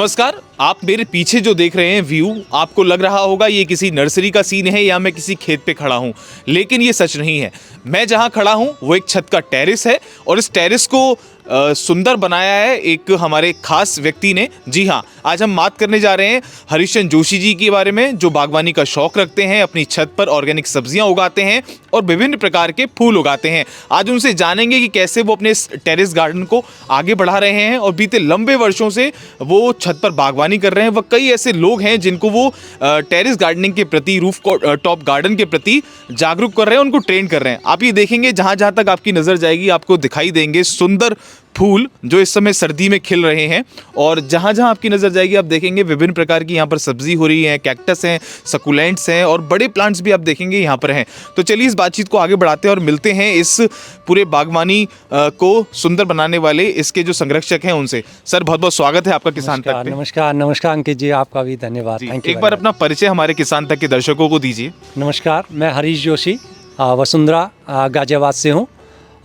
नमस्कार। आप मेरे पीछे जो देख रहे हैं व्यू, आपको लग रहा होगा ये किसी नर्सरी का सीन है या मैं किसी खेत पे खड़ा हूँ, लेकिन ये सच नहीं है। मैं जहाँ खड़ा हूँ वो एक छत का टेरेस है और इस टेरेस को सुंदर बनाया है एक हमारे खास व्यक्ति ने। जी हाँ, आज हम बात करने जा रहे हैं हरीश जोशी जी के बारे में, जो बागवानी का शौक रखते हैं, अपनी छत पर ऑर्गेनिक सब्जियां उगाते हैं और विभिन्न प्रकार के फूल उगाते हैं। आज उनसे जानेंगे कि कैसे वो अपने इस टेरेस गार्डन को आगे बढ़ा रहे हैं और बीते लंबे वर्षों से वो छत पर बागवानी कर रहे हैं। वह कई ऐसे लोग हैं जिनको वो टेरेस गार्डनिंग के प्रति, रूफ टॉप गार्डन के प्रति जागरूक कर रहे हैं, उनको ट्रेन कर रहे हैं। आप ये देखेंगे जहाँ जहाँ तक आपकी नज़र जाएगी आपको दिखाई देंगे सुंदर फूल जो इस समय सर्दी में खिल रहे हैं, और जहाँ जहाँ आपकी नज़र जाएगी आप देखेंगे विभिन्न प्रकार की यहाँ पर सब्जी हो रही है, कैक्टस हैं, सकुलेंट्स हैं और बड़े प्लांट्स भी आप देखेंगे यहाँ पर हैं। तो चलिए इस बातचीत को आगे बढ़ाते हैं और मिलते हैं इस पूरे बागवानी को सुंदर बनाने वाले इसके जो संरक्षक हैं उनसे। सर, बहुत बहुत स्वागत है आपका किसान तक पे। नमस्कार अंकित जी, आपका भी धन्यवाद। एक बार अपना परिचय हमारे किसान तक के दर्शकों को दीजिए। नमस्कार, मैं हरीश जोशी वसुंधरा गाजियाबाद से हूँ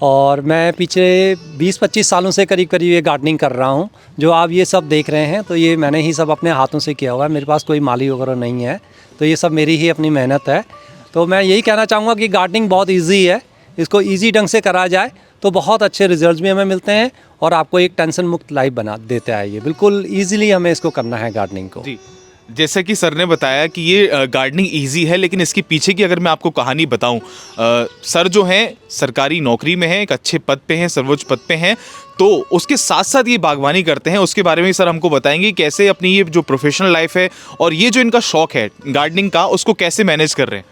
और मैं पीछे 20-25 सालों से करीब ये गार्डनिंग कर रहा हूँ। जो आप ये सब देख रहे हैं तो ये मैंने ही सब अपने हाथों से किया हुआ है। मेरे पास कोई माली वगैरह नहीं है, तो ये सब मेरी ही अपनी मेहनत है। तो मैं यही कहना चाहूँगा कि गार्डनिंग बहुत ईजी है, इसको ईजी ढंग से करा जाए तो बहुत अच्छे रिजल्ट्स भी हमें मिलते हैं और आपको एक टेंशन मुक्त लाइफ बना देता है। ये बिल्कुल ईजिली हमें इसको करना है गार्डनिंग को। जी, जैसे कि सर ने बताया कि ये गार्डनिंग इजी है, लेकिन इसके पीछे की अगर मैं आपको कहानी बताऊं, सर जो हैं सरकारी नौकरी में हैं, एक अच्छे पद पे हैं, सर्वोच्च पद पे हैं, तो उसके साथ साथ ये बागवानी करते हैं। उसके बारे में सर हमको बताएंगे कैसे अपनी ये जो प्रोफेशनल लाइफ है और ये जो इनका शौक है गार्डनिंग का, उसको कैसे मैनेज कर रहे हैं।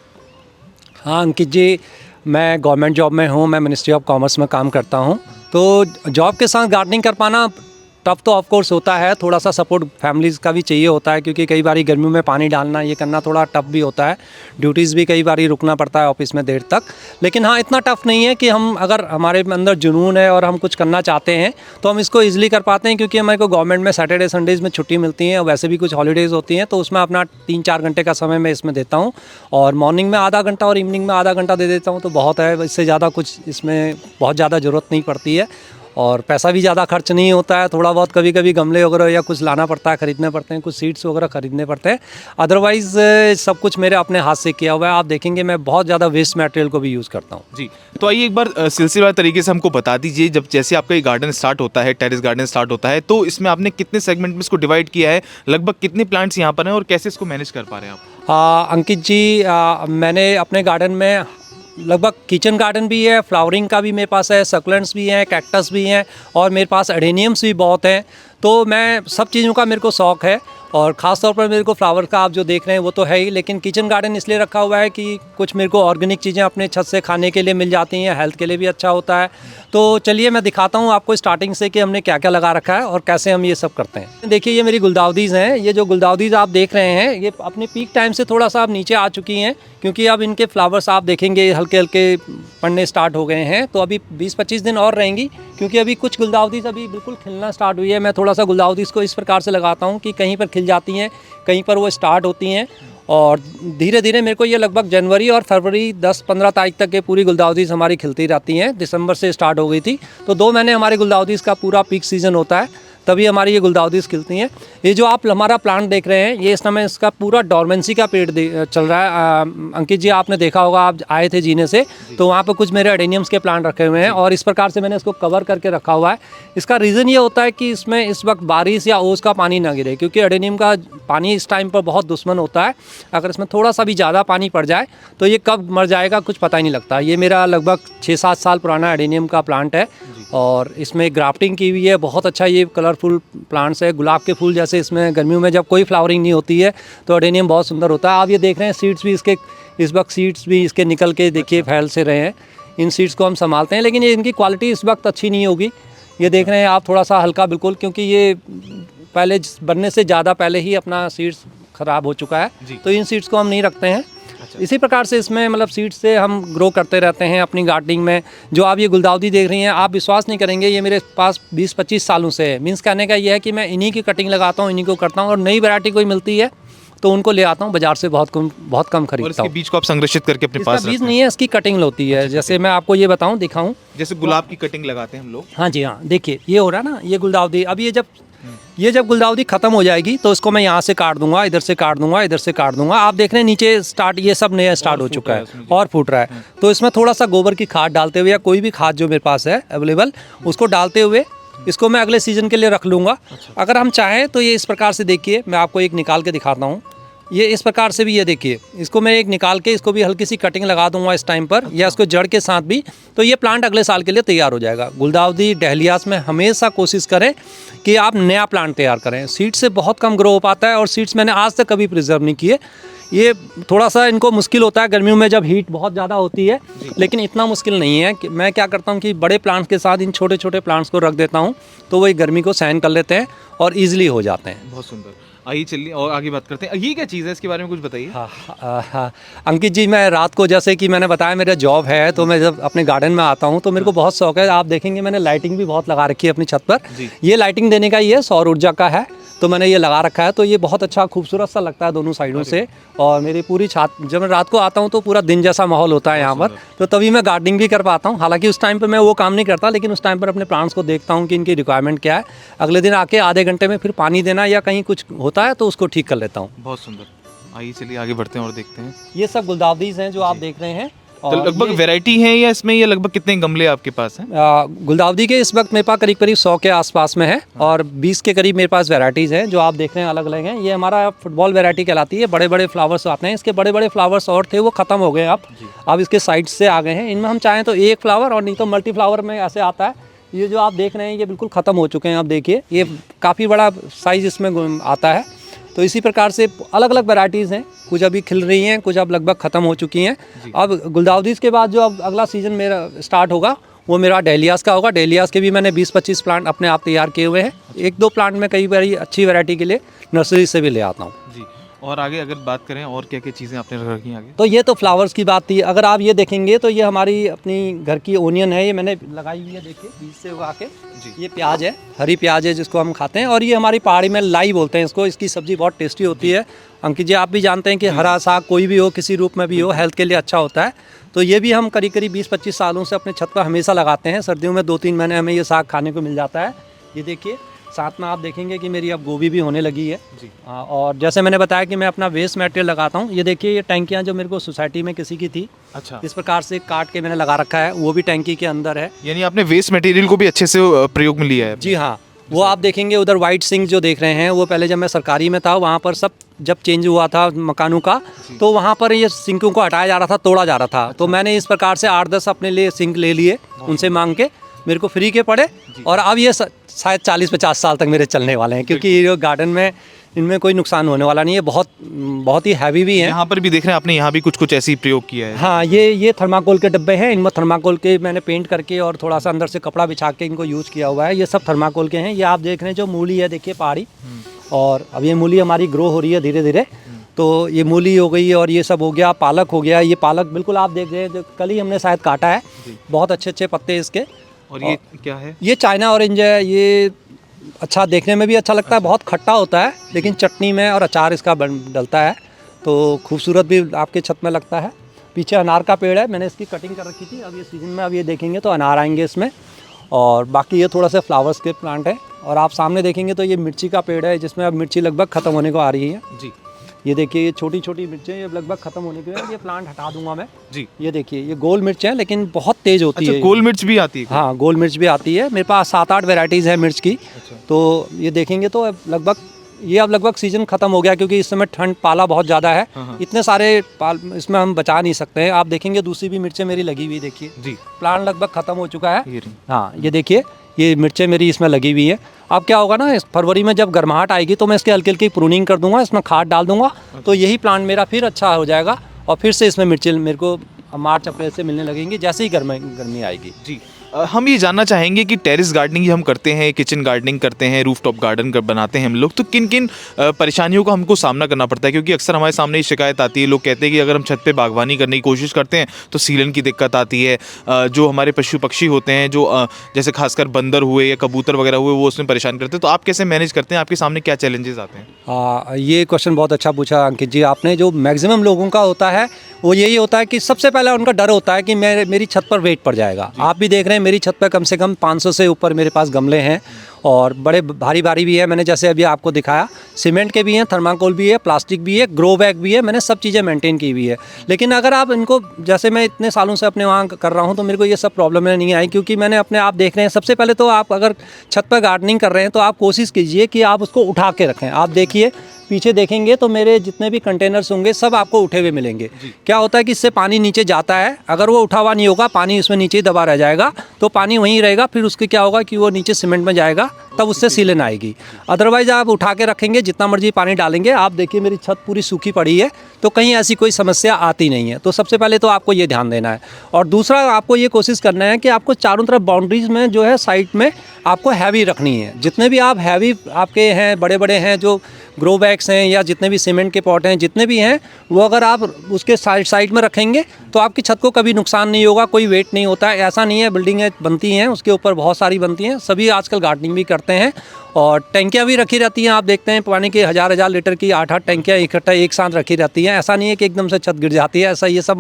हाँ अंकित जी, मैं गवर्नमेंट जॉब में हूँ, मैं मिनिस्ट्री ऑफ कॉमर्स में काम करता हूँ। तो जॉब के साथ गार्डनिंग कर पाना टफ तो ऑफ कोर्स होता है, थोड़ा सा सपोर्ट फैमिलीज़ का भी चाहिए होता है, क्योंकि कई बार गर्मियों में पानी डालना ये करना थोड़ा टफ भी होता है। ड्यूटीज़ भी कई बार रुकना पड़ता है ऑफिस में देर तक। लेकिन हाँ, इतना टफ नहीं है कि हम अगर हमारे अंदर जुनून है और हम कुछ करना चाहते हैं तो हम इसको ईजिली कर पाते हैं, क्योंकि हमारे को गवर्नमेंट में सैटरडे संडेज़ में छुट्टी मिलती है और वैसे भी कुछ हॉलीडेज़ होती हैं, तो उसमें अपना 3-4 घंटे का समय मैं इसमें देता हूँ और मॉर्निंग में आधा घंटा और इवनिंग में आधा घंटा दे देता हूँ। तो बहुत है, इससे ज़्यादा कुछ इसमें बहुत ज़्यादा ज़रूरत नहीं पड़ती है और पैसा भी ज़्यादा खर्च नहीं होता है। थोड़ा बहुत कभी कभी गमले वगैरह या कुछ लाना पड़ता है, ख़रीदने पड़ते हैं, कुछ सीड्स वगैरह ख़रीदने पड़ते हैं। अदरवाइज़ सब कुछ मेरे अपने हाथ से किया हुआ है। आप देखेंगे मैं बहुत ज़्यादा वेस्ट मटेरियल को भी यूज़ करता हूँ। जी, तो आइए एक बार सिलसिलेवार तरीके से हमको बता दीजिए, जब जैसे आपका ये गार्डन स्टार्ट होता है, टेरेस गार्डन स्टार्ट होता है, तो इसमें आपने कितने सेगमेंट में इसको डिवाइड किया है, लगभग कितने प्लांट्स यहाँ पर हैं और कैसे इसको मैनेज कर पा रहे हैं आप। अंकित जी, मैंने अपने गार्डन में लगभग किचन गार्डन भी है, फ्लावरिंग का भी मेरे पास है, सकुलेंट्स भी हैं, कैक्टस भी हैं और मेरे पास एडेनियम्स भी बहुत हैं। तो मैं सब चीज़ों का मेरे को शौक़ है और ख़ास तौर पर मेरे को फ्लावर का आप जो देख रहे हैं वो तो है ही, लेकिन किचन गार्डन इसलिए रखा हुआ है कि कुछ मेरे को ऑर्गेनिक चीज़ें अपने छत से खाने के लिए मिल जाती हैं, हेल्थ के लिए भी अच्छा होता है। तो चलिए मैं दिखाता हूँ आपको स्टार्टिंग से कि हमने क्या क्या लगा रखा है और कैसे हम ये सब करते हैं। देखिए, ये मेरी गुलदाउदीज़ हैं। ये जो गुलदाउदीज़ आप देख रहे हैं ये अपने पीक टाइम से थोड़ा सा अब नीचे आ चुकी हैं, क्योंकि अब इनके फ्लावर्स आप देखेंगे हल्के हल्के पड़ने स्टार्ट हो गए हैं। तो अभी 20-25 दिन और रहेंगी, क्योंकि अभी कुछ गुलदाउदीज़ अभी बिल्कुल खिलना स्टार्ट हुई है। मैं थोड़ा सा गुलदाउदीज़ को इस प्रकार से लगाता हूँ कि कहीं पर खिल जाती हैं, कहीं पर वो स्टार्ट होती हैं और धीरे धीरे मेरे को ये लगभग जनवरी और फरवरी 10-15 तारीख तक ये पूरी गुलदाउदीज़ हमारी खिलती रहती हैं। दिसंबर से स्टार्ट हो गई थी, तो 2 महीने हमारी गुलदाउदीज़ का पूरा पीक सीज़न होता है, तभी हमारी ये गुलदाउदीज़ खिलती हैं। ये जो आप हमारा प्लांट देख रहे हैं, ये इस समय इसका पूरा डॉर्मेंसी का पीरियड चल रहा है। अंकित जी, आपने देखा होगा, आप आए थे जीने से, तो वहाँ पर कुछ मेरे एडेनियम्स के प्लांट रखे हुए हैं और इस प्रकार से मैंने इसको कवर करके रखा हुआ है। इसका रीज़न ये होता है कि इसमें इस वक्त बारिश या ओस का पानी ना गिरे, क्योंकि एडेनियम का पानी इस टाइम पर बहुत दुश्मन होता है। अगर इसमें थोड़ा सा भी ज़्यादा पानी पड़ जाए तो ये कब मर जाएगा कुछ पता ही नहीं लगता। ये मेरा लगभग 6-7 साल पुराना एडेनियम का प्लांट है और इसमें ग्राफ्टिंग की हुई है। बहुत अच्छा ये कलरफुल प्लांट्स है, गुलाब के फूल जैसे। इसमें गर्मियों में जब कोई फ्लावरिंग नहीं होती है तो एडेनियम बहुत सुंदर होता है। आप ये देख रहे हैं सीड्स भी इसके, इस वक्त सीड्स भी इसके निकल के देखिए फैल से रहे हैं। इन सीड्स को हम संभालते हैं, लेकिन ये इनकी क्वालिटी इस वक्त अच्छी नहीं होगी। ये देख रहे हैं आप, थोड़ा सा हल्का बिल्कुल, क्योंकि ये पहले बनने से ज़्यादा पहले ही अपना सीड्स ख़राब हो चुका है, तो इन सीड्स को हम नहीं रखते हैं। इसी प्रकार से इसमें मतलब सीड्स से हम ग्रो करते रहते हैं अपनी गार्डनिंग में। जो आप ये गुलदाउदी देख रही हैं, आप विश्वास नहीं करेंगे, ये मेरे पास 20-25 सालों से है। मीन्स कहने का ये है कि मैं इन्हीं की कटिंग लगाता हूँ, इन्हीं को करता हूँ और नई वैरायटी कोई मिलती है तो उनको ले आता हूँ बाजार से, बहुत कम खरीदता हूँ। बीज को आप संरक्षित करके अपने पास बीज नहीं है, इसकी कटिंग होती है। जैसे मैं आपको ये बताऊँ, दिखाऊँ, जैसे गुलाब की कटिंग लगाते हैं हम लोग। हाँ जी हाँ, देखिए ये हो रहा है ना, ये गुलदाउदी। अब ये जब ये जब गुलदाउदी ख़त्म हो जाएगी तो इसको मैं यहाँ से काट दूंगा, इधर से काट दूंगा, इधर से काट दूंगा। आप देख रहे हैं नीचे स्टार्ट, ये सब नया स्टार्ट हो चुका है और फूट रहा है। तो इसमें थोड़ा सा गोबर की खाद डालते हुए या कोई भी खाद जो मेरे पास है अवेलेबल, उसको डालते हुए इसको मैं अगले सीज़न के लिए रख लूँगा। अगर हम चाहें तो ये इस प्रकार से देखिए, मैं आपको एक निकाल के दिखाता हूँ। ये इस प्रकार से भी, ये देखिए, इसको मैं एक निकाल के इसको भी हल्की सी कटिंग लगा दूंगा इस टाइम पर, या इसको जड़ के साथ भी, तो ये प्लांट अगले साल के लिए तैयार हो जाएगा। गुलदाउदी डहलियास में हमेशा कोशिश करें कि आप नया प्लांट तैयार करें। सीड से बहुत कम ग्रो हो पाता है और सीड्स मैंने आज तक कभी प्रिजर्व नहीं किए। ये थोड़ा सा इनको मुश्किल होता है गर्मियों में जब हीट बहुत ज़्यादा होती है, लेकिन इतना मुश्किल नहीं है। कि मैं क्या करता हूँ कि बड़े प्लांट्स के साथ इन छोटे छोटे प्लांट्स को रख देता हूँ, तो वो गर्मी को सहन कर लेते हैं और ईजिली हो जाते हैं। बहुत सुंदर। आइए चलिए और आगे बात करते हैं। ये क्या चीज़ है, इसके बारे में कुछ बताइए। हाँ, अंकित जी, मैं रात को, जैसे कि मैंने बताया मेरा जॉब है, तो मैं जब अपने गार्डन में आता हूँ तो मेरे को बहुत शौक है। आप देखेंगे मैंने लाइटिंग भी बहुत लगा रखी है अपनी छत पर। ये लाइटिंग देने का ये सौर ऊर्जा का है, तो मैंने ये लगा रखा है। तो ये बहुत अच्छा खूबसूरत सा लगता है दोनों साइडों से। और मेरी पूरी छत, जब मैं रात को आता हूँ तो पूरा दिन जैसा माहौल होता है यहाँ पर, तो तभी मैं गार्डनिंग भी कर पाता हूँ। हालांकि उस टाइम पर मैं वो काम नहीं करता, लेकिन उस टाइम पर अपने प्लांट्स को देखता हूँ कि इनकी रिक्वायरमेंट क्या है। अगले दिन आके आधे घंटे में फिर पानी देना या कहीं कुछ होता है तो उसको ठीक कर लेता हूँ। बहुत सुंदर। आइए चलिए आगे बढ़ते हैं और देखते हैं। ये सब गुलदाउदीज हैं जो आप देख रहे हैं। तो लगभग वैरायटी है या इसमें, ये लगभग कितने गमले आपके पास हैं? गुलदाउदी के इस वक्त मेरे पास करीब करीब 100 के आसपास में है और 20 के करीब मेरे पास वैरायटीज़ हैं जो आप देख रहे हैं अलग अलग हैं। ये हमारा फुटबॉल वैरायटी कहलाती है। बड़े बड़े फ्लावर्स आते हैं, इसके बड़े बड़े फ्लावर्स और थे वो ख़त्म हो गए अब इसके साइड से आ गए हैं। इनमें हम चाहें तो एक फ्लावर और नहीं तो मल्टी फ्लावर में ऐसे आता है। ये जो आप देख रहे हैं ये बिल्कुल ख़त्म हो चुके हैं। आप देखिए ये काफ़ी बड़ा साइज़ इसमें आता है। तो इसी प्रकार से अलग अलग वैरायटीज़ हैं, कुछ अभी खिल रही हैं, कुछ अब लगभग ख़त्म हो चुकी हैं। अब गुलदाउदीज़ के बाद जो अब अगला सीज़न मेरा स्टार्ट होगा वो मेरा डहलियास का होगा। डहलियास के भी मैंने 20-25 प्लांट अपने आप तैयार किए हुए हैं। एक दो प्लांट में कई बार अच्छी वैरायटी के लिए नर्सरी से भी ले आता हूँ। जी। और आगे अगर बात करें और क्या क्या चीज़ें आपने रख रखी हैं आगे? तो ये तो फ्लावर्स की बात थी। अगर आप ये देखेंगे तो ये हमारी अपनी घर की ओनियन है, ये मैंने लगाई हुई है, देखिए बीज से उगा के। ये प्याज है, हरी प्याज है जिसको हम खाते हैं। और ये हमारी पहाड़ी में लाई बोलते हैं इसको। इसकी सब्ज़ी बहुत टेस्टी होती है। अंकित जी, आप भी जानते हैं कि हरा साग कोई भी हो, किसी रूप में भी हो, हेल्थ के लिए अच्छा होता है। तो ये भी हम करीब करीब 20-25 सालों से अपने छत पर हमेशा लगाते हैं। सर्दियों में 2-3 महीने हमें ये साग खाने को मिल जाता है। ये देखिए, साथ में आप देखेंगे कि मेरी अब गोभी भी होने लगी है। और जैसे मैंने बताया कि मैं अपना वेस्ट मटेरियल लगाता हूँ। ये देखिए, ये टैंकियाँ जो मेरे को सोसाइटी में किसी की थी, अच्छा, इस प्रकार से काट के मैंने लगा रखा है, वो भी टैंकी के अंदर है। यानी आपने वेस्ट मटेरियल को भी अच्छे से प्रयोग में लिया है? जी हाँ, वो आप देखेंगे उधर वाइट सिंक जो देख रहे हैं, वो पहले जब मैं सरकारी में था वहाँ पर सब जब चेंज हुआ था मकानों का, तो वहाँ पर ये सिंकों को हटाया जा रहा था, तोड़ा जा रहा था। तो मैंने इस प्रकार से 8-10 अपने लिए सिंक ले लिए उनसे मांग के, मेरे को फ्री के पड़े। और अब ये शायद 40-50 साल तक मेरे चलने वाले हैं, क्योंकि ये गार्डन में इनमें कोई नुकसान होने वाला नहीं है। बहुत ही हैवी भी हैं। यहाँ पर भी देख रहे हैं आपने, यहाँ भी कुछ कुछ ऐसी प्रयोग किया है। हाँ, ये थर्माकोल के डब्बे हैं। इनमें थर्माकोल के मैंने पेंट करके और थोड़ा सा अंदर से कपड़ा बिछा के इनको यूज़ किया हुआ है। ये सब थर्माकोल के हैं। ये आप देख रहे हैं जो मूली है, देखिए पहाड़ी, और अब ये मूली हमारी ग्रो हो रही है धीरे धीरे। तो ये मूली हो गई और ये सब हो गया, पालक हो गया। ये पालक बिल्कुल आप देख रहे हैं, जो कल ही हमने शायद काटा है। बहुत अच्छे अच्छे पत्ते इसके। और ये क्या है? ये चाइना ऑरेंज है। ये अच्छा, देखने में भी अच्छा लगता है, बहुत खट्टा होता है, लेकिन चटनी में और अचार इसका डलता है तो खूबसूरत भी आपके छत में लगता है। पीछे अनार का पेड़ है, मैंने इसकी कटिंग कर रखी थी। अब ये सीज़न में अब ये देखेंगे तो अनार आएंगे इसमें। और बाकी ये थोड़ा सा फ्लावर्स के प्लांट है। और आप सामने देखेंगे तो ये मिर्ची का पेड़ है, जिसमें अब मिर्ची लगभग ख़त्म होने को आ रही है। जी, ये देखिए, ये छोटी छोटी मिर्चें ये लगभग खत्म होने के बाद ये प्लांट हटा दूंगा मैं। जी, ये देखिए, ये गोल मिर्च है लेकिन बहुत तेज होती है। गोल मिर्च भी आती है? हाँ, गोल मिर्च भी आती है। मेरे पास 7-8 वैरायटीज़ है मिर्च की। तो ये देखेंगे तो अब लगभग सीजन खत्म हो गया, क्योंकि इस समय ठंड, पाला बहुत ज़्यादा है। इतने सारे पाल इसमें हम बचा नहीं सकते हैं। आप देखेंगे दूसरी भी मिर्चें मेरी लगी हुई, देखिए जी, प्लांट लगभग खत्म हो चुका है। हाँ, ये देखिए, ये मिर्चें मेरी इसमें लगी हुई है। अब क्या होगा ना, इस फरवरी में जब गर्माहट आएगी तो मैं इसके हल्की हल्की प्रूनिंग कर दूंगा, इसमें खाद डाल दूंगा, तो यही प्लांट मेरा फिर अच्छा हो जाएगा। और फिर से इसमें मिर्चें मेरे को मार्च अप्रैल से मिलने लगेंगी, जैसे ही गर्मी आएगी। जी, हम ये जानना चाहेंगे कि टेरेस गार्डनिंग हम करते हैं, किचन गार्डनिंग करते हैं, रूफटॉप गार्डन बनाते हैं हम लोग, तो किन किन परेशानियों का हमको सामना करना पड़ता है? क्योंकि अक्सर हमारे सामने ये शिकायत आती है, लोग कहते हैं कि अगर हम छत पे बागवानी करने की कोशिश करते हैं तो सीलन की दिक्कत आती है। जो हमारे पशु पक्षी होते हैं, जो जैसे खासकर बंदर हुए या कबूतर वगैरह हुए, वो उसमें परेशान करते हैं। तो आप कैसे मैनेज करते हैं? आपके सामने क्या चैलेंजेस आते हैं? ये क्वेश्चन बहुत अच्छा पूछा अंकित जी आपने। जो मैक्सिमम लोगों का होता है वो यही होता है कि सबसे पहले उनका डर होता है कि मेरी छत पर वेट पड़ जाएगा। आप भी देख रहे हैं मेरी छत पर कम से कम 500 से ऊपर मेरे पास गमले हैं, और बड़े भारी भारी भी है। मैंने जैसे अभी आपको दिखाया, सीमेंट के भी हैं, थर्माकोल भी है, प्लास्टिक भी है, ग्रो बैग भी है, मैंने सब चीज़ें मेंटेन की हुई है। लेकिन अगर आप इनको, जैसे मैं इतने सालों से अपने वहाँ कर रहा हूँ, तो मेरे को ये सब प्रॉब्लम नहीं आई, क्योंकि मैंने अपने आप देख रहे हैं। सबसे पहले तो आप अगर छत पर गार्डनिंग कर रहे हैं तो आप कोशिश कीजिए कि आप उसको उठा के रखें। आप देखिए पीछे देखेंगे तो मेरे जितने भी कंटेनर्स होंगे सब आपको उठे हुए मिलेंगे। क्या होता है कि इससे पानी नीचे जाता है, अगर वो उठा हुआ नहीं होगा पानी उसमें नीचे ही दबा रह जाएगा, तो पानी वहीं रहेगा, फिर उसके क्या होगा कि वो नीचे सीमेंट में जाएगा, तब उससे सीलन आएगी। अदरवाइज़ आप उठा के रखेंगे, जितना मर्जी पानी डालेंगे। आप देखिए मेरी छत पूरी सूखी पड़ी है, तो कहीं ऐसी कोई समस्या आती नहीं है। तो सबसे पहले तो आपको ये ध्यान देना है। और दूसरा आपको ये कोशिश करना है कि आपको चारों तरफ बाउंड्रीज़ में जो है साइड में आपको हैवी रखनी है। जितने भी आप हैवी आपके हैं, बड़े बड़े हैं, जो ग्रो बैग्स हैं या जितने भी सीमेंट के पॉट हैं, जितने भी हैं, वो अगर आप उसके साइड में रखेंगे तो आपकी छत को कभी नुकसान नहीं होगा। कोई वेट नहीं होता है, ऐसा नहीं है। बिल्डिंगें बनती हैं उसके ऊपर बहुत सारी बनती हैं, सभी आजकल गार्डनिंग भी करते हैं। और टैंकियाँ भी रखी रहती हैं, आप देखते हैं पानी की 1000 लीटर की 8-8 टैंकियाँ इकट्ठा एक साथ रखी रहती हैं। ऐसा नहीं है कि एकदम से छत गिर जाती है, ऐसा ये सब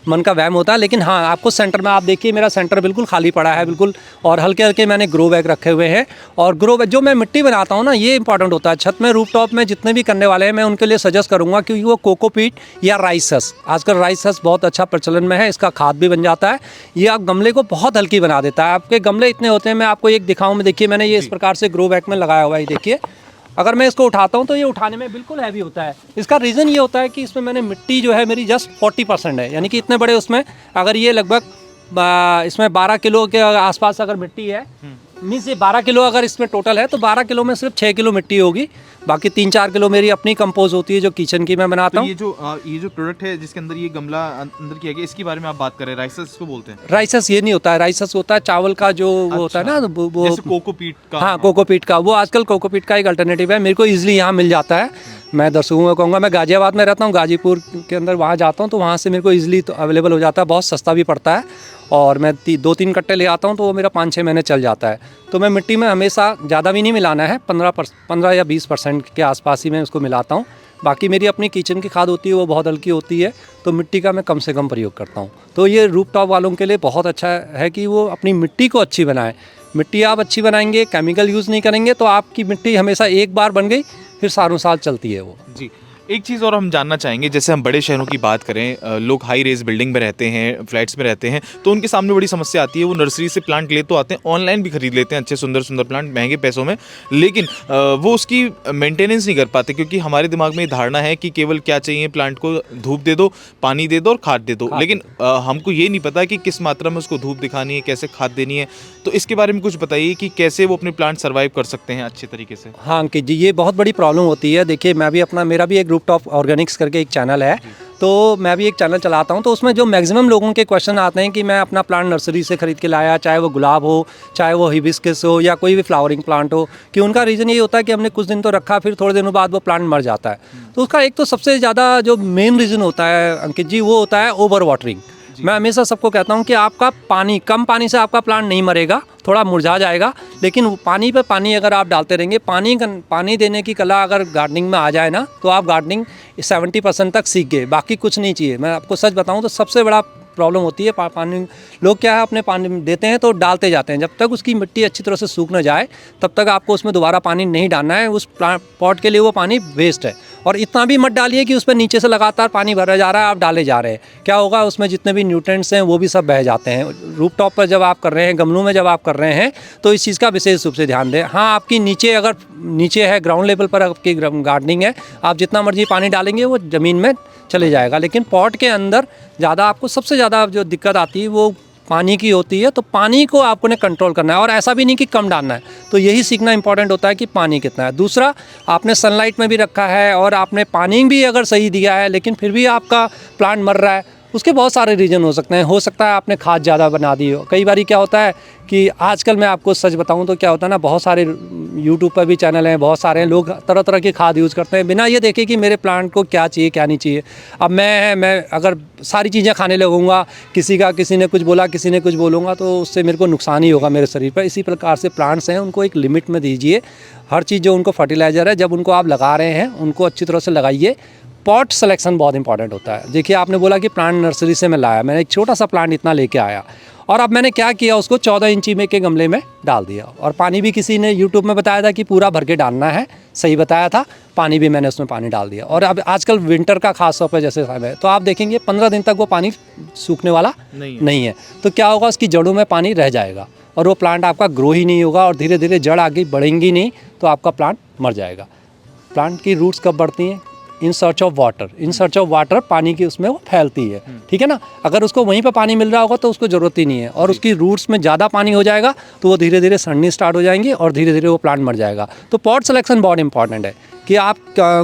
मन का वहम होता है। लेकिन हाँ, आपको सेंटर में, आप देखिए मेरा सेंटर बिल्कुल खाली पड़ा है बिल्कुल, और हल्के हल्के मैंने ग्रो बैग रखे हुए हैं। और ग्रो बैग जो मैं मिट्टी बनाता हूँ ना, ये इंपॉर्टेंट होता है। छत में रूफ टॉप में जितने भी करने वाले हैं, मैं उनके लिए सजेस्ट करूँगा कि वो कोकोपीट या राइस हस, आजकल राइस हस बहुत अच्छा प्रचलन में है, इसका खाद भी बन जाता है। ये आप गमले को बहुत हल्की बना देता है। आपके गमले इतने होते हैं, मैं आपको एक दिखाऊँ, में देखिए मैंने ये इस प्रकार से ग्रो बैग में लगाया हुआ है, देखिए। अगर मैं इसको उठाता हूं तो ये उठाने में बिल्कुल हैवी होता है। इसका रीज़न ये होता है कि इसमें मैंने मिट्टी जो है मेरी जस्ट 40% है, यानी कि इतने बड़े उसमें, अगर ये लगभग इसमें 12 किलो के आसपास अगर मिट्टी है, मीन्स ये 12 किलो अगर इसमें टोटल है, तो 12 किलो में सिर्फ 6 किलो मिट्टी होगी, बाकी 3-4 किलो मेरी अपनी कंपोज होती है जो किचन की मैं बनाता तो हूँ। ये जो प्रोडक्ट है जिसके अंदर ये गमला अंदर किया गया, इसके बारे में आप बात कर रहे हैं, राइसस इसको बोलते हैं? राइसस ये नहीं होता है, राइसस होता है चावल का जो वो होता है ना, वो जैसे कोकोपीट का। हाँ, कोकोपीट का, वो आजकल कोकोपीट का एक अल्टरनेटिव है, मेरे को इजीली यहाँ मिल जाता है। मैं दर्शकों को कहूँगा, मैं गाजियाबाद में रहता हूँ, गाजीपुर के अंदर वहाँ जाता हूँ, तो वहाँ से मेरे को इजीली तो अवेलेबल हो जाता है, बहुत सस्ता भी पड़ता है। और मैं 2-3 कट्टे ले आता हूँ तो वो मेरा 5-6 महीने चल जाता है। तो मैं मिट्टी में हमेशा ज़्यादा भी नहीं मिलाना है, 15 या 20% के आसपास ही मैं उसको मिलाता हूँ। बाकी मेरी अपनी किचन की खाद होती है, वो बहुत हल्की होती है, तो मिट्टी का मैं कम से कम प्रयोग करता हूँ। तो ये रूफ टॉप वालों के लिए बहुत अच्छा है कि वो अपनी मिट्टी को अच्छी बनाएं। मिट्टी आप अच्छी बनाएंगे, केमिकल यूज़ नहीं करेंगे, तो आपकी मिट्टी हमेशा एक बार बन गई फिर सालों साल चलती है वो। जी, एक चीज़ और हम जानना चाहेंगे, जैसे हम बड़े शहरों की बात करें, लोग हाई रेज बिल्डिंग में रहते हैं, फ्लैट्स में रहते हैं, तो उनके सामने बड़ी समस्या आती है। वो नर्सरी से प्लांट ले तो आते हैं, ऑनलाइन भी खरीद लेते हैं अच्छे सुंदर सुंदर प्लांट महंगे पैसों में, लेकिन वो उसकी मेंटेनेंस नहीं कर पाते, क्योंकि हमारे दिमाग में ये धारणा है कि केवल क्या चाहिए, प्लांट को धूप दे दो, पानी दे दो और खाद दे दो। लेकिन हमको ये नहीं पता कि किस मात्रा में उसको धूप दिखानी है, कैसे खाद देनी है। तो इसके बारे में कुछ बताइए कि कैसे वो अपने प्लांट सर्वाइव कर सकते हैं अच्छे तरीके से। हाँ अंकित जी, ये बहुत बड़ी प्रॉब्लम होती है। देखिए मैं भी मेरा भी एक रूफ टॉप ऑर्गेनिक्स करके एक चैनल है, तो मैं भी एक चैनल चलाता हूं, तो उसमें जो मैक्सिमम लोगों के क्वेश्चन आते हैं कि मैं अपना प्लांट नर्सरी से खरीद के लाया, चाहे वो गुलाब हो, चाहे वो हिबिस्कस हो, या कोई भी फ्लावरिंग प्लांट हो, कि उनका रीज़न ये होता है कि हमने कुछ दिन तो रखा, फिर थोड़े दिनों बाद वो प्लांट मर जाता है। तो उसका एक तो सबसे ज़्यादा जो मेन रीज़न होता है अंकित जी, वो होता है ओवर वाटरिंग। मैं हमेशा सबको कहता हूं कि आपका कम पानी से आपका प्लांट नहीं मरेगा, थोड़ा मुरझा जाएगा, लेकिन पानी पे पानी अगर आप डालते रहेंगे, पानी देने की कला अगर गार्डनिंग में आ जाए ना, तो आप गार्डनिंग 70% तक सीख गए, बाकी कुछ नहीं चाहिए। मैं आपको सच बताऊं तो सबसे बड़ा प्रॉब्लम होती है पानी। लोग क्या है, अपने पानी देते हैं तो डालते जाते हैं, जब तक उसकी मिट्टी अच्छी तरह से सूख न जाए तब तक आपको उसमें दोबारा पानी नहीं डालना है। उस पॉट के लिए वो पानी वेस्ट है। और इतना भी मत डालिए कि उस पर नीचे से लगातार पानी भरा जा रहा है, आप डाले जा रहे हैं, क्या होगा उसमें जितने भी न्यूट्रिएंट्स हैं वो भी सब बह जाते हैं। रूफ टॉप पर जब आप कर रहे हैं, गमलों में जब आप कर रहे हैं, तो इस चीज़ का विशेष रूप से ध्यान दें। हाँ, आपकी नीचे अगर नीचे है, ग्राउंड लेवल पर आपकी गार्डनिंग है, आप जितना मर्जी पानी डालेंगे वो ज़मीन में चले जाएगा। लेकिन पॉट के अंदर ज़्यादा आपको सबसे ज़्यादा जो दिक्कत आती है वो पानी की होती है। तो पानी को आपको ने कंट्रोल करना है, और ऐसा भी नहीं कि कम डालना है। तो यही सीखना इंपॉर्टेंट होता है कि पानी कितना है। दूसरा, आपने सनलाइट में भी रखा है और आपने पानी भी अगर सही दिया है, लेकिन फिर भी आपका प्लांट मर रहा है, उसके बहुत सारे रीज़न हो सकते हैं। हो सकता है आपने खाद ज़्यादा बना दी हो। कई बार क्या होता है कि आजकल मैं आपको सच बताऊं तो क्या होता है ना, बहुत सारे यूट्यूब पर भी चैनल हैं, बहुत सारे लोग तरह तरह की खाद यूज़ करते हैं बिना ये देखे कि मेरे प्लांट को क्या चाहिए क्या नहीं चाहिए। अब मैं अगर सारी चीज़ें खाने लगूंगा, किसी ने कुछ बोला, किसी ने कुछ बोलूँगा, तो उससे मेरे को नुकसान ही होगा मेरे शरीर पर। इसी प्रकार से प्लांट्स हैं, उनको एक लिमिट में दीजिए। हर चीज़ जो उनको फर्टिलाइज़र है, जब उनको आप लगा रहे हैं उनको अच्छी तरह से लगाइए। पॉट सिलेक्शन बहुत इंपॉर्टेंट होता है। देखिए आपने बोला कि प्लांट नर्सरी से मैं लाया, मैंने एक छोटा सा प्लांट इतना लेके आया, और अब मैंने क्या किया, उसको 14 इंची में के गमले में डाल दिया। और पानी भी किसी ने यूट्यूब में बताया था कि पूरा भर के डालना है, सही बताया था। पानी भी मैंने उसमें पानी डाल दिया। और अब आजकल विंटर का खास तौर पर जैसे समय है, तो आप देखेंगे 15 दिन तक वो पानी सूखने वाला नहीं है। तो क्या होगा, उसकी जड़ों में पानी रह जाएगा और वो प्लांट आपका ग्रो ही नहीं होगा और धीरे धीरे जड़ आगे बढ़ेंगी नहीं, तो आपका प्लांट मर जाएगा। प्लांट की रूट्स कब बढ़ती हैं? In search of water. In search of water, पानी की उसमें वो फैलती है, ठीक है ना। अगर उसको वहीं पे पानी मिल रहा होगा तो उसको ज़रूरत ही नहीं है, और उसकी रूट्स में ज़्यादा पानी हो जाएगा तो वो धीरे धीरे सड़नी स्टार्ट हो जाएंगी और धीरे धीरे वो प्लांट मर जाएगा। तो पॉट सिलेक्शन बहुत इंपॉर्टेंट है कि आप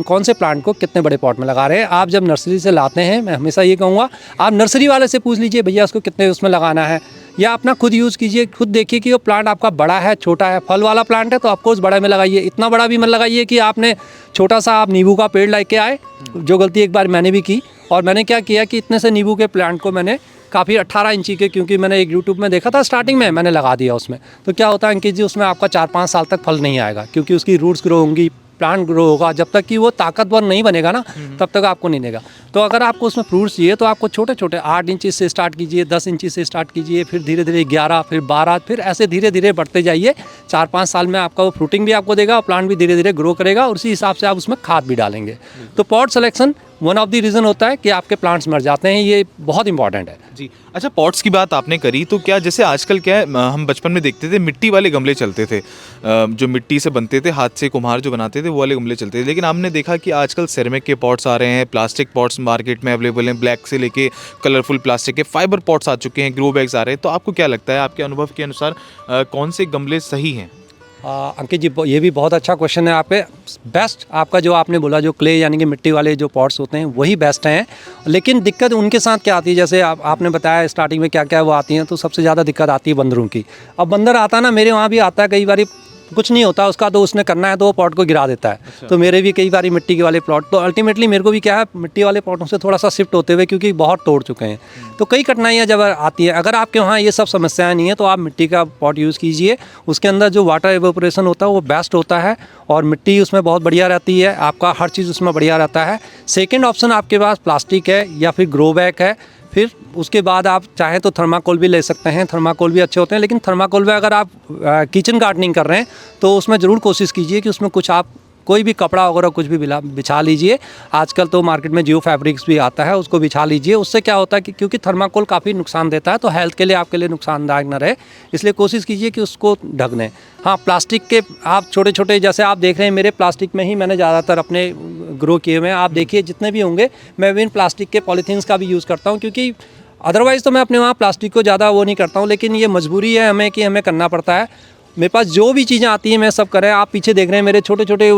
कौन से प्लांट को कितने बड़े पॉट में लगा रहे हैं। आप जब नर्सरी से लाते हैं, मैं हमेशा ये कहूँगा, आप नर्सरी वाले से पूछ लीजिए भैया उसको कितने उसमें लगाना है, या अपना खुद यूज़ कीजिए, खुद देखिए कि वो प्लांट आपका बड़ा है छोटा है। फल वाला प्लांट है तो आपको उस बड़ा में लगाइए, इतना बड़ा भी मत लगाइए कि आपने छोटा सा आप नींबू का पेड़ लेके आए, जो गलती एक बार मैंने भी की। और मैंने क्या किया कि इतने से नींबू के प्लांट को मैंने काफ़ी 18 इंची के, क्योंकि मैंने एक यूट्यूब में देखा था स्टार्टिंग में, मैंने लगा दिया उसमें। तो क्या होता है अंकित जी, उसमें आपका 4-5 साल तक फल नहीं आएगा, क्योंकि उसकी रूट्स ग्रो होंगी, प्लांट ग्रो होगा। जब तक कि वो ताकतवर नहीं बनेगा ना, तब तक आपको नहीं देगा। तो अगर आपको उसमें फ्रूट्स चाहिए तो आपको छोटे छोटे 8 इंची से स्टार्ट कीजिए, 10 इंची से स्टार्ट कीजिए, फिर धीरे धीरे 11, फिर 12, फिर ऐसे धीरे धीरे बढ़ते जाइए। 4-5 साल में आपका वो फ्रूटिंग भी आपको देगा और प्लांट भी धीरे धीरे ग्रो करेगा, और उसी हिसाब से आप उसमें खाद भी डालेंगे। तो pot selection one of the reason होता है कि आपके प्लांट्स मर जाते हैं, ये बहुत इंपॉर्टेंट है जी। अच्छा, पॉट्स की बात आपने करी, तो क्या जैसे आजकल क्या है, हम बचपन में देखते थे मिट्टी वाले गमले चलते थे, जो मिट्टी से बनते थे, हाथ से कुम्हार जो बनाते थे वो वाले गमले चलते थे। लेकिन हमने देखा कि आजकल सेरेमिक के पॉट्स आ रहे हैं, प्लास्टिक पॉट्स मार्केट में अवेलेबल हैं, ब्लैक से लेके कलरफुल प्लास्टिक के फाइबर पॉट्स आ चुके हैं, ग्रो बैग्स आ रहे हैं। तो आपको क्या लगता है, आपके अनुभव के अनुसार कौन से गमले सही हैं? अंकित जी, ये भी बहुत अच्छा क्वेश्चन है आपके। बेस्ट आपका जो आपने बोला, जो क्ले यानी कि मिट्टी वाले जो पॉट्स होते हैं वही बेस्ट हैं। लेकिन दिक्कत उनके साथ क्या आती है, जैसे आपने बताया स्टार्टिंग में क्या क्या वो आती हैं, तो सबसे ज़्यादा दिक्कत आती है बंदरों की। अब बंदर आता है ना, मेरे वहाँ भी आता है, कई बार कुछ नहीं होता उसका, तो उसने करना है तो वो पॉट को गिरा देता है। अच्छा। तो मेरे भी कई बार मिट्टी के वाले प्लॉट, तो अल्टीमेटली मेरे को भी क्या है, मिट्टी वाले पॉटों से थोड़ा सा शिफ्ट होते हुए, क्योंकि बहुत तोड़ चुके हैं, तो कई कठिनाइयाँ जब आती हैं। अगर आपके वहाँ ये सब समस्याएं नहीं है तो आप मिट्टी का पॉट यूज़ कीजिए। उसके अंदर जो वाटर एवोपरेशन होता है वो बेस्ट होता है, और मिट्टी उसमें बहुत बढ़िया रहती है, आपका हर चीज़ उसमें बढ़िया रहता है। सेकेंड ऑप्शन आपके पास प्लास्टिक है या फिर ग्रो बैग है। फिर उसके बाद आप चाहें तो थर्माकोल भी ले सकते हैं, थर्माकोल भी अच्छे होते हैं। लेकिन थर्माकोल में अगर आप किचन गार्डनिंग कर रहे हैं तो उसमें ज़रूर कोशिश कीजिए कि उसमें कुछ आप कोई भी कपड़ा वगैरह कुछ भी बिछा लीजिए। आजकल तो मार्केट में जियो फैब्रिक्स भी आता है, उसको बिछा लीजिए। उससे क्या होता है कि क्योंकि थर्माकोल काफ़ी नुकसान देता है, तो हेल्थ के लिए आपके लिए नुकसानदायक न रहे, इसलिए कोशिश कीजिए कि उसको ढक दें। हाँ, प्लास्टिक के आप छोटे छोटे, जैसे आप देख रहे हैं मेरे प्लास्टिक में ही मैंने ज़्यादातर अपने ग्रो किए हुए हैं। आप देखिए जितने भी होंगे, मैं इन प्लास्टिक के पॉलीथीन्स का भी यूज़ करता हूँ, क्योंकि अदरवाइज़ तो मैं अपने वहाँ प्लास्टिक को ज़्यादा वो नहीं करता हूँ। लेकिन ये मजबूरी है हमें कि हमें करना पड़ता है। मेरे पास जो भी चीज़ें आती हैं मैं सब कर रहे हैं। आप पीछे देख रहे हैं मेरे छोटे छोटे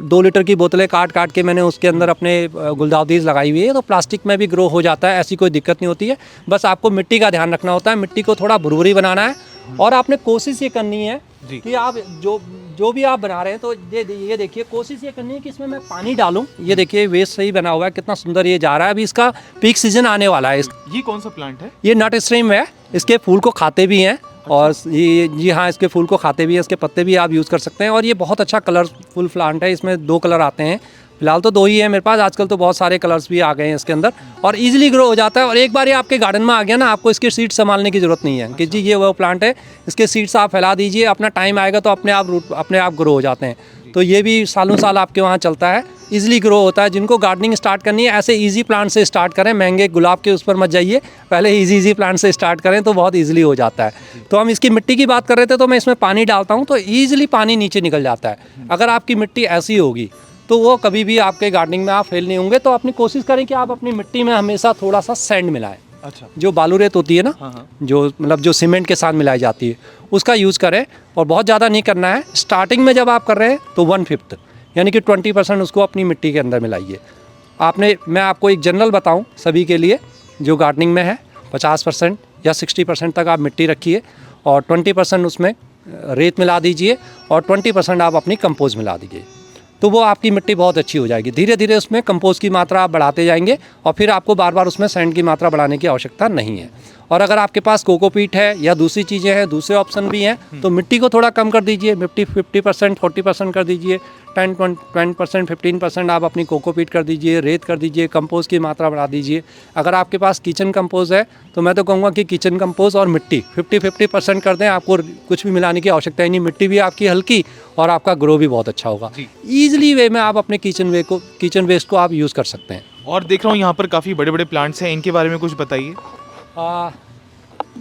2 लीटर की बोतलें काट काट के मैंने उसके अंदर अपने गुलदाउदीज़ लगाई हुई है, तो प्लास्टिक में भी ग्रो हो जाता है, ऐसी कोई दिक्कत नहीं होती है। बस आपको मिट्टी का ध्यान रखना होता है, मिट्टी को थोड़ा भुरभुरी बनाना है, और आपने कोशिश ये करनी है कि आप जो भी आप बना रहे हैं, तो ये देखिए कोशिश ये करनी है कि इसमें मैं पानी डालूं। ये देखिए वेस्ट सही बना हुआ है, कितना सुंदर ये जा रहा है। अभी इसका पीक सीजन आने वाला है। ये कौन सा प्लांट है? ये नट स्ट्रीम है, इसके फूल को खाते भी हैं। और ये जी हाँ, इसके फूल को खाते भी हैं, इसके पत्ते भी आप यूज़ कर सकते हैं। और ये बहुत अच्छा कलरफुल प्लांट है, इसमें 2 कलर आते हैं। फिलहाल तो 2 ही है मेरे पास, आजकल तो बहुत सारे कलर्स भी आ गए हैं इसके अंदर, और इजीली ग्रो हो जाता है। और एक बार ये आपके गार्डन में आ गया ना, आपको इसके सीड्स संभालने की ज़रूरत नहीं है कि जी ये वो प्लांट है, इसके सीड्स आप फैला दीजिए, अपना टाइम आएगा तो अपने आप रूट अपने आप ग्रो हो जाते हैं। तो ये भी सालों साल आपके वहाँ चलता है, इजीली ग्रो होता है। जिनको गार्डनिंग स्टार्ट करनी है, ऐसे इजी प्लांट से स्टार्ट करें, महंगे गुलाब के उस पर मत जाइए, पहले इजी प्लांट से स्टार्ट करें तो बहुत इजीली हो जाता है। तो हम इसकी मिट्टी की बात कर रहे थे, तो मैं इसमें पानी डालता हूँ तो ईजिली पानी नीचे निकल जाता है। अगर आपकी मिट्टी ऐसी होगी तो वो कभी भी आपके गार्डनिंग में आप फेल नहीं होंगे। तो अपनी कोशिश करें कि आप अपनी मिट्टी में हमेशा थोड़ा सा सैंड मिलाएं। अच्छा। जो बालू रेत होती है ना, जो मतलब जो सीमेंट के साथ मिलाई जाती है, उसका यूज़ करें। और बहुत ज़्यादा नहीं करना है, स्टार्टिंग में जब आप कर रहे हैं तो 1/5 यानी कि 20% उसको अपनी मिट्टी के अंदर मिलाइए। मैं आपको एक जनरल बताऊं सभी के लिए जो गार्डनिंग में है, 50% या 60% तक आप मिट्टी रखिए, और 20% उसमें रेत मिला दीजिए, और 20% आप अपनी कंपोस्ट मिला दीजिए। तो वो आपकी मिट्टी बहुत अच्छी हो जाएगी। धीरे धीरे उसमें कंपोस्ट की मात्रा आप बढ़ाते जाएंगे, और फिर आपको बार बार उसमें सैंड की मात्रा बढ़ाने की आवश्यकता नहीं है। और अगर आपके पास कोकोपीट है या दूसरी चीज़ें हैं, दूसरे ऑप्शन भी हैं, तो मिट्टी को थोड़ा कम कर दीजिए, मिट्टी 50%, 40% कर दीजिए, 10% 15% आप अपनी कोकोपीट कर दीजिए, रेत कर दीजिए, कंपोस्ट की मात्रा बढ़ा दीजिए। अगर आपके पास किचन कंपोस्ट है तो मैं तो कहूँगा कि किचन कंपोस्ट और मिट्टी 50-50% कर दें, आपको कुछ भी मिलाने की आवश्यकता ही नहीं, मिट्टी भी आपकी हल्की और आपका ग्रो भी बहुत अच्छा होगा। ईजिली वे में आप अपने किचन वेस्ट को आप यूज़ कर सकते हैं। और देख रहा हूँ यहाँ पर काफ़ी बड़े बड़े प्लांट्स हैं, इनके बारे में कुछ बताइए।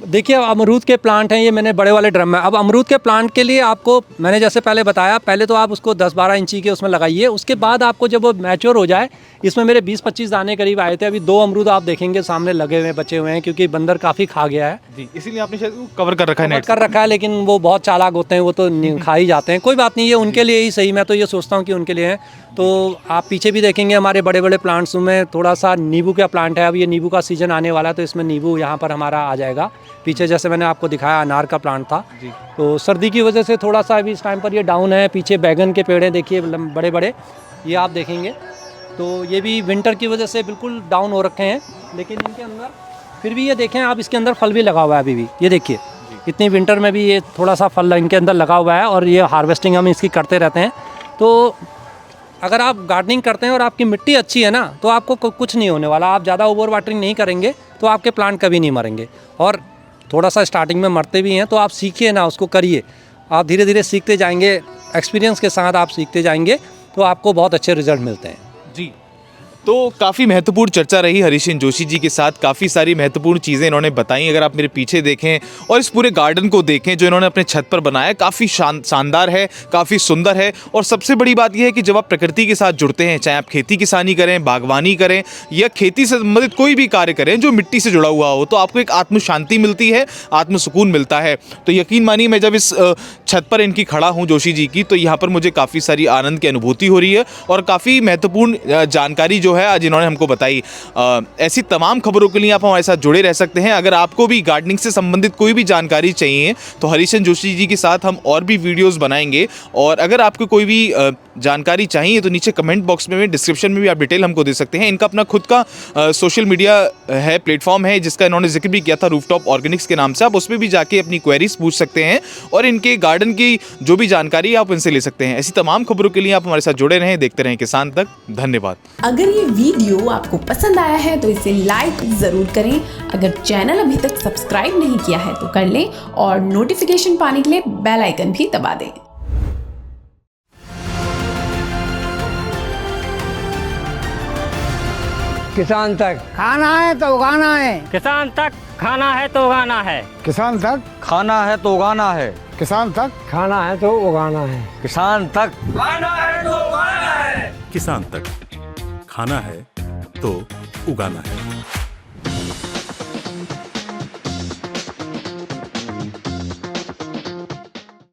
देखिए अमरूद के प्लांट हैं, ये मैंने बड़े वाले ड्रम में। अब अमरूद के प्लांट के लिए आपको मैंने जैसे पहले बताया, पहले तो आप उसको 10-12 इंची के उसमें लगाइए, उसके बाद आपको जब वो मैच्योर हो जाए, इसमें मेरे 20-25 दाने करीब आए थे, अभी 2 अमरूद आप देखेंगे सामने लगे हुए हैं, बचे हुए हैं, क्योंकि बंदर काफ़ी खा गया है जी, इसीलिए आपने शायद कवर कर रखा है, नेट कर रखा है, लेकिन वो बहुत चालाक होते हैं, वो तो खा ही जाते हैं। कोई बात नहीं, ये उनके लिए ही सही, मैं तो ये सोचता हूँ कि उनके लिए है। तो आप पीछे भी देखेंगे हमारे बड़े बड़े प्लांट्स में थोड़ा सा नींबू का प्लांट है, अब ये नींबू का सीज़न आने वाला है, तो इसमें नींबू यहाँ पर हमारा आ जाएगा। पीछे जैसे मैंने आपको दिखाया अनार का प्लांट था, तो सर्दी की वजह से थोड़ा सा अभी इस टाइम पर ये डाउन है। पीछे बैगन के पेड़ हैं, देखिए बड़े बड़े, ये आप देखेंगे, तो ये भी विंटर की वजह से बिल्कुल डाउन हो रखे हैं, लेकिन इनके अंदर फिर भी ये देखें आप, इसके अंदर फल भी लगा हुआ है अभी भी, ये देखिए इतनी विंटर में भी ये थोड़ा सा फल इनके अंदर लगा हुआ है, और ये हार्वेस्टिंग हम इसकी करते रहते हैं। तो अगर आप गार्डनिंग करते हैं और आपकी मिट्टी अच्छी है ना, तो आपको कुछ नहीं होने वाला। आप ज़्यादा ओवर वाटरिंग नहीं करेंगे तो आपके प्लांट कभी नहीं मरेंगे, और थोड़ा सा स्टार्टिंग में मरते भी हैं, तो आप सीखिए ना, उसको करिए, आप धीरे धीरे सीखते जाएंगे, एक्सपीरियंस के साथ आप सीखते जाएंगे, तो आपको बहुत अच्छे रिजल्ट मिलते हैं। जी, तो काफ़ी महत्वपूर्ण चर्चा रही हरीशन जोशी जी के साथ, काफ़ी सारी महत्वपूर्ण चीज़ें इन्होंने बताई। अगर आप मेरे पीछे देखें और इस पूरे गार्डन को देखें जो इन्होंने अपने छत पर बनाया, काफ़ी शानदार है, काफ़ी सुंदर है। और सबसे बड़ी बात यह है कि जब आप प्रकृति के साथ जुड़ते हैं, चाहे आप खेती किसानी करें, बागवानी करें या खेती से संबंधित कोई भी कार्य करें जो मिट्टी से जुड़ा हुआ हो, तो आपको एक आत्म शांति मिलती है, आत्म सुकून मिलता है। तो यकीन मानिए, मैं जब इस छत पर इनकी खड़ा हूँ जोशी जी की, तो यहाँ पर मुझे काफ़ी सारी आनंद की अनुभूति हो रही है, और काफ़ी महत्वपूर्ण जानकारी जो है आज इन्होंने हमको बताई। ऐसी तमाम खबरों के लिए आप हमारे साथ जुड़े रह सकते हैं। अगर आपको भी गार्डनिंग से संबंधित कोई भी जानकारी चाहिए तो हरीशन जोशी जी के साथ हम और भी वीडियोस बनाएंगे। और अगर आपको कोई भी जानकारी चाहिए तो नीचे कमेंट बॉक्स में, डिस्क्रिप्शन में भी आप डिटेल हमको दे सकते हैं। इनका अपना खुद का सोशल मीडिया है, प्लेटफॉर्म है, जिसका इन्होंने जिक्र भी किया था, रूफटॉप ऑर्गेनिक्स के नाम से। आप उसमें भी जाके अपनी क्वेरीज पूछ सकते हैं और इनके गार्डन की जो भी जानकारी आप इनसे ले सकते हैं। ऐसी तमाम खबरों के लिए आप हमारे साथ जुड़े रहें, देखते रहें किसान तक। धन्यवाद। अगर ये वीडियो आपको पसंद आया है तो इसे लाइक जरूर करें। अगर चैनल अभी तक सब्सक्राइब नहीं किया है तो कर लें, और नोटिफिकेशन पाने के लिए बेल आइकन भी दबा दें। किसान तक खाना है तो उगाना है, किसान तक खाना है तो उगाना है, किसान तक खाना है तो उगाना है, किसान तक खाना है तो उगाना है, किसान तक खाना है तो उगाना है, किसान तक खाना है तो उगाना है।